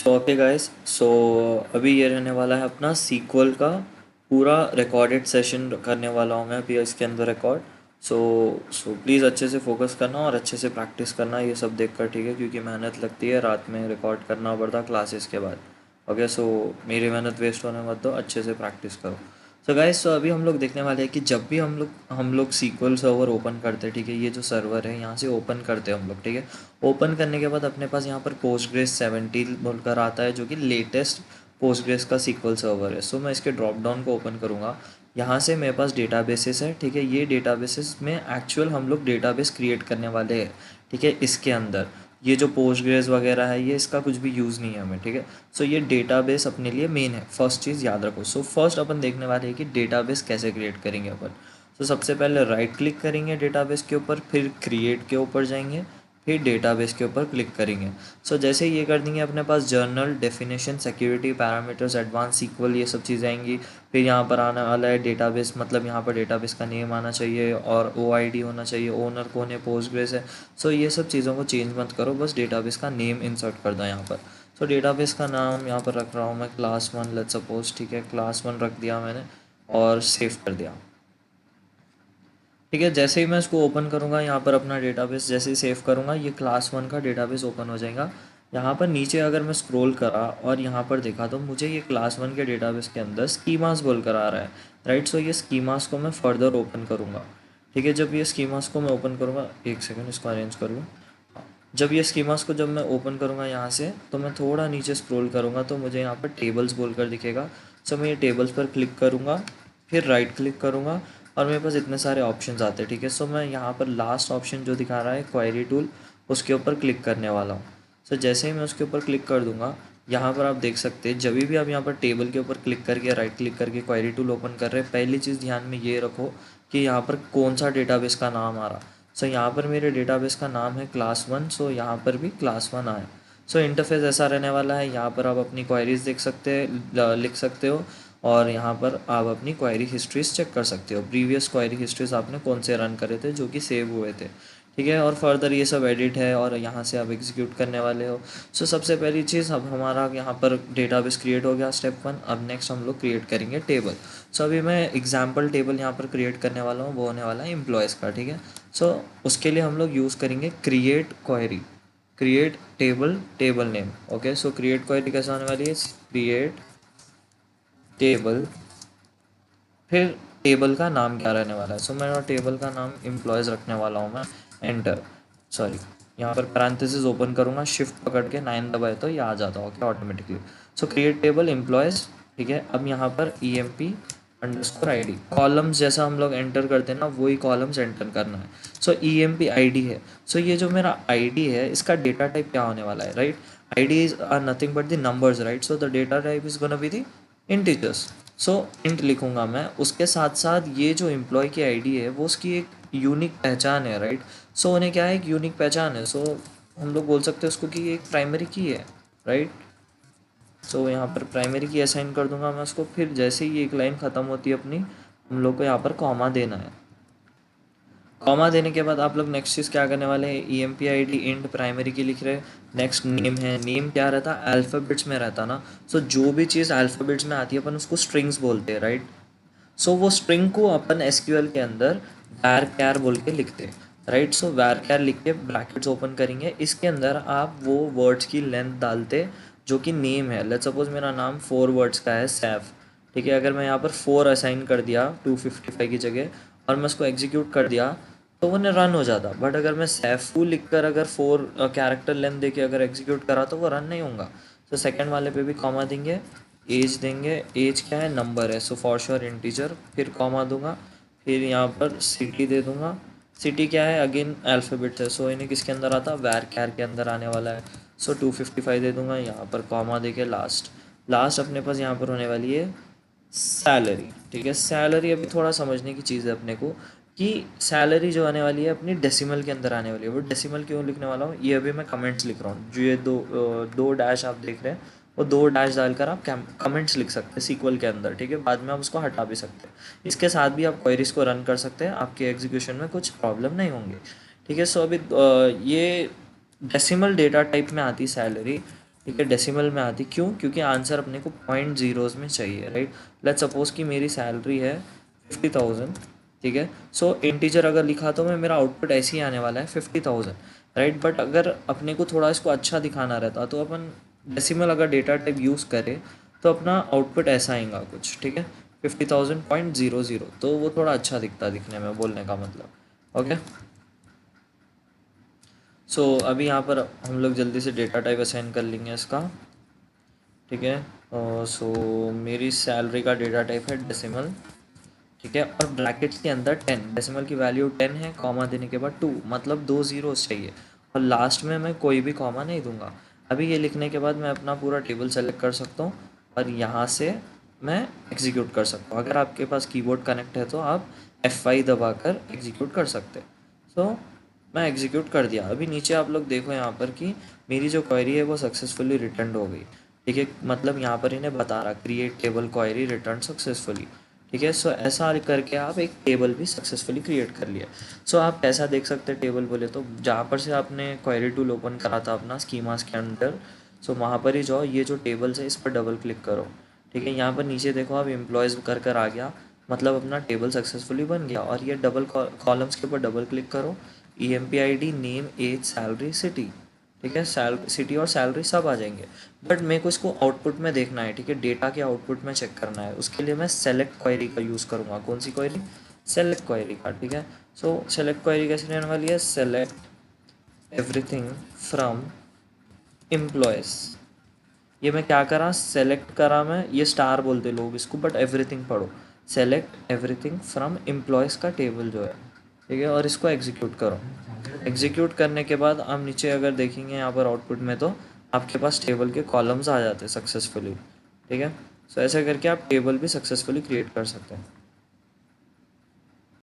So okay guys, सो अभी ये रहने वाला है अपना सीक्वल का पूरा रिकॉर्डेड सेशन करने वाला हूँ मैं अभी इसके अंदर रिकॉर्ड। सो सो प्लीज़ अच्छे से फोकस करना और अच्छे से प्रैक्टिस करना ये सब देख कर, ठीक है, क्योंकि मेहनत लगती है, रात में रिकॉर्ड करना पड़ता क्लासेस के बाद। ओके, सो मेरी मेहनत वेस्ट होने मत दो, अच्छे से प्रैक्टिस करो। सो गाइस, तो अभी हम लोग देखने वाले हैं कि जब भी हम लोग सीक्वल सर्वर ओपन करते हैं, ठीक है, ये जो सर्वर है यहाँ से ओपन करते हैं हम लोग, ठीक है। ओपन करने के बाद अपने पास यहाँ पर पोस्टग्रेस 17 बोलकर आता है, जो कि लेटेस्ट पोस्टग्रेस का सीक्वल सर्वर है। सो मैं इसके ड्रॉप डाउन को ओपन करूँगा। यहाँ से मेरे पास डेटाबेसेस है, ठीक है। ये डेटाबेसेस में एक्चुअल हम लोग डेटाबेस क्रिएट करने वाले हैं, ठीक है। इसके अंदर ये जो पोस्टग्रेस वगैरह है, ये इसका कुछ भी यूज़ नहीं है हमें, ठीक है। सो ये डेटाबेस अपने लिए मेन है, फर्स्ट चीज़ याद रखो। सो फर्स्ट अपन देखने वाले हैं कि डेटाबेस कैसे क्रिएट करेंगे अपन। तो सबसे पहले राइट क्लिक करेंगे डेटाबेस के ऊपर, फिर क्रिएट के ऊपर जाएंगे, फिर डेटाबेस के ऊपर क्लिक करेंगे। सो जैसे ही ये कर देंगे, अपने पास journal, definition, security, parameters, advance SQL, ये सब चीज़ें आएंगी। फिर यहाँ पर आने वाला है डेटाबेस, मतलब यहाँ पर डेटाबेस का नेम आना चाहिए और OID होना चाहिए, ओनर कौन है, पोस्टग्रेस है। सो ये सब चीज़ों को चेंज मत करो, बस डेटाबेस का नेम इंसर्ट कर दो यहाँ पर। सो डेटाबेस का नाम यहाँ पर रख रहा हूँ मैं क्लास 1, लेट्स सपोज, ठीक है, क्लास 1 रख दिया मैंने और सेव कर दिया। ठीक है, जैसे ही मैं इसको ओपन करूँगा यहाँ पर अपना डेटाबेस, जैसे ही सेव करूँगा, ये क्लास 1 का डेटाबेस ओपन हो जाएगा। यहाँ पर नीचे अगर मैं स्क्रॉल करा और यहाँ पर देखा, तो मुझे ये क्लास 1 के डेटाबेस के अंदर स्कीमास बोल कर आ रहा है, राइट। सो ये स्कीमास को मैं फर्दर ओपन करूँगा, ठीक है। जब ये स्कीमास को मैं ओपन करूँगा, एक सेकेंड इसको अरेंज कर लूँ। जब ये स्कीमास को जब मैं ओपन करूँगा यहाँ से, तो मैं थोड़ा नीचे स्क्रॉल करूँगा तो मुझे यहाँ पर टेबल्स बोलकर दिखेगा। सो मैं ये टेबल्स पर क्लिक करूँगा, फिर राइट क्लिक करूँगा और मेरे पास इतने सारे ऑप्शंस आते हैं, ठीक है। सो मैं यहाँ पर लास्ट ऑप्शन जो दिखा रहा है क्वेरी टूल, उसके ऊपर क्लिक करने वाला हूँ। सो जैसे ही मैं उसके ऊपर क्लिक कर दूँगा, यहाँ पर आप देख सकते हैं, जब भी आप यहाँ पर टेबल के ऊपर क्लिक करके राइट क्लिक करके क्वेरी टूल ओपन कर रहे हैं, पहली चीज़ ध्यान में ये रखो कि यहाँ पर कौन सा डेटाबेस का नाम आ रहा। सो यहाँ पर मेरे डेटाबेस का नाम है क्लास 1, सो यहाँ पर भी क्लास 1 आए। सो इंटरफेस ऐसा रहने वाला है, यहाँ पर आप अपनी क्वेरीज देख सकते हैं, लिख सकते हो, और यहाँ पर आप अपनी क्वेरी हिस्ट्रीज चेक कर सकते हो, प्रीवियस क्वेरी हिस्ट्रीज आपने कौन से रन करे थे जो कि सेव हुए थे, ठीक है। और फर्दर ये सब एडिट है और यहाँ से आप एग्जीक्यूट करने वाले हो। सो सबसे पहली चीज़, अब हमारा यहाँ पर डेटाबेस क्रिएट हो गया, स्टेप 1। अब नेक्स्ट हम लोग क्रिएट करेंगे टेबल। सो अभी मैं एग्जाम्पल टेबल यहाँ पर क्रिएट करने वाला हूँ, वो होने वाला है एम्प्लॉयज़ का, ठीक है। सो उसके लिए हम लोग यूज़ करेंगे create query, create table, table name. Okay, सो क्रिएट क्वेरी कैसे होने वाली है, क्रिएट टेबल, फिर टेबल का नाम क्या रहने वाला है। सो मेरा टेबल का नाम एम्प्लॉयज़ रखने वाला हूँ मैं। एंटर, सॉरी, यहाँ पर पैरेंथेसिस ओपन करूँगा, शिफ्ट पकड़ के 9 दबाए तो ये आ जाता होगा ऑटोमेटिकली। सो क्रिएट टेबल एम्प्लॉयज़, ठीक है। अब यहाँ पर EMP_ID कॉलम्स, जैसा हम लोग एंटर करते हैं ना, वही कॉलम्स एंटर करना है। सो EMP_ID है। सो ये जो मेरा ID है, इसका डेटा टाइप क्या होने वाला है, right. IDs are nothing but the numbers, right. So the data type is gonna be the integers. So int लिखूंगा मैं, उसके साथ साथ ये जो एम्प्लॉय की आईडी है, वो उसकी एक यूनिक पहचान है, राइट। सो उन्हें क्या है, एक यूनिक पहचान है। सो हम लोग बोल सकते हैं उसको कि ये एक प्राइमरी की है, राइट। सो यहाँ पर प्राइमरी की असाइन कर दूंगा मैं उसको। फिर जैसे ही एक लाइन ख़त्म होती है अपनी, हम लोग को यहाँ पर कॉमा देना है। कॉमा देने के बाद आप लोग नेक्स्ट चीज़ क्या करने वाले हैं, EMP_ID इंट प्राइमरी की लिख रहे हैं। नेक्स्ट नेम है, नेम क्या रहता है, अल्फ़ाबेट्स में रहता ना। सो जो भी चीज़ अल्फ़ाबेट्स में आती है अपन उसको स्ट्रिंग्स बोलते हैं, राइट। सो वो स्ट्रिंग को अपन SQL के अंदर var बोल के लिखते हैं, राइट। सो var लिख के ब्रैकेट्स ओपन करेंगे, इसके अंदर आप वो वर्ड्स की लेंथ डालते जो कि नेम है। लेट्स सपोज मेरा नाम 4 वर्ड्स का है, सैफ, ठीक है। अगर मैं यहाँ पर 4 असाइन कर दिया 255 की जगह और मैं उसको एग्जीक्यूट कर दिया, तो वो रन हो जाता। बट अगर मैं सैफू लिख कर अगर 4 कैरेक्टर लेंथ दे के अगर एग्जीक्यूट करा, तो वो रन नहीं होगा। तो सेकंड वाले पे भी कॉमा देंगे, एज देंगे, एज क्या है, नंबर है, सो फॉर श्योर इंटीजर, फिर कॉमा दूंगा, फिर यहाँ पर सिटी दे दूंगा। सिटी क्या है, अगेन अल्फ़ाबेट है, सो इन्हें किसके अंदर आता, var के अंदर आने वाला है। सो 255 दे दूंगा, यहाँ पर कॉमा दे के लास्ट, लास्ट अपने पास यहाँ पर होने वाली है सैलरी, ठीक है। सैलरी अभी थोड़ा समझने की चीज़ है अपने को, कि सैलरी जो आने वाली है अपनी डेसिमल के अंदर आने वाली है। वो डेसिमल क्यों लिखने वाला हूँ, ये अभी मैं कमेंट्स लिख रहा हूँ। जो ये दो डैश आप देख रहे हैं, वो 2 डैश डालकर आप कमेंट्स लिख सकते हैं सीक्वल के अंदर, ठीक है। बाद में आप उसको हटा भी सकते हैं। इसके साथ भी आप क्वेरीज को रन कर सकते हैं, आपके एग्जीक्यूशन में कुछ प्रॉब्लम नहीं होंगे, ठीक है। सो अभी ये डेसिमल डेटा टाइप में आती सैलरी, ठीक है, डेसिमल में आती क्यों, क्योंकि आंसर अपने को पॉइंट जीरोज में चाहिए, राइट। लेट्स सपोज कि मेरी सैलरी है 50,000, ठीक है। सो इंटीजर अगर लिखा तो मैं मेरा आउटपुट ऐसे ही आने वाला है 50,000, राइट। बट अगर अपने को थोड़ा इसको अच्छा दिखाना रहता तो अपन डेसिमल अगर डेटा टाइप यूज़ करें तो अपना आउटपुट ऐसा आएगा कुछ, ठीक है, 50,000.00, तो वो थोड़ा अच्छा दिखता दिखने में, बोलने का मतलब। ओके, सो अभी यहाँ पर हम लोग जल्दी से डेटा टाइप असाइन कर लेंगे इसका, ठीक है। सो मेरी सैलरी का डेटा टाइप है डेसिमल, ठीक है, और ब्रैकेट्स के अंदर 10, डेसिमल की वैल्यू 10 है, कॉमा देने के बाद 2, मतलब 2 ज़ीरोस चाहिए, और लास्ट में मैं कोई भी कॉमा नहीं दूंगा। अभी ये लिखने के बाद मैं अपना पूरा टेबल सेलेक्ट कर सकता हूँ और यहाँ से मैं एग्जीक्यूट कर सकता हूँ। अगर आपके पास कीबोर्ड कनेक्ट है तो आप F5 दबाकर एग्जीक्यूट कर सकते हैं। सो मैं एग्जीक्यूट कर दिया। अभी नीचे आप लोग देखो यहाँ पर कि मेरी जो क्वेरी है वो सक्सेसफुली रिटर्न हो गई, ठीक है, मतलब यहाँ पर इन्हें बता रहा create table query return successfully, ठीक है। सो ऐसा करके आप एक टेबल भी सक्सेसफुली क्रिएट कर लिया। सो आप कैसा देख सकते हैं टेबल बोले तो, जहाँ पर से आपने क्वेरी टूल ओपन करा था अपना स्कीमास के अंदर, सो वहाँ पर ही जाओ, ये जो टेबल्स है इस पर डबल क्लिक करो, ठीक है। यहाँ पर नीचे देखो आप एम्प्लॉयज़ कर आ गया, मतलब अपना टेबल सक्सेसफुली बन गया। और ये डबल कॉलम्स के ऊपर डबल क्लिक करो, EMPID, name, age, salary, city, ठीक है, सिटी और सैलरी सब आ जाएंगे। बट मेरे को इसको आउटपुट में देखना है, ठीक है, डेटा के आउटपुट में चेक करना है, उसके लिए मैं सेलेक्ट क्वेरी का यूज़ करूँगा। कौन सी क्वेरी? सेलेक्ट क्वेरी का, ठीक है। सो सेलेक्ट क्वेरी कैसे रहने वाली है? Select everything from employees. ये मैं क्या करा, सेलेक्ट करा मैं, ये स्टार बोलते लोग इसको, बट एवरीथिंग पढ़ो, सेलेक्ट एवरीथिंग फ्रॉम एम्प्लॉयज़ का टेबल जो है, ठीक है, और इसको एग्जीक्यूट करो। एग्जीक्यूट करने के बाद आप नीचे अगर देखेंगे यहाँ पर आउटपुट में, तो आपके पास टेबल के कॉलम्स आ जाते हैं सक्सेसफुली, ठीक है। सो ऐसे करके आप टेबल भी सक्सेसफुली क्रिएट कर सकते हैं।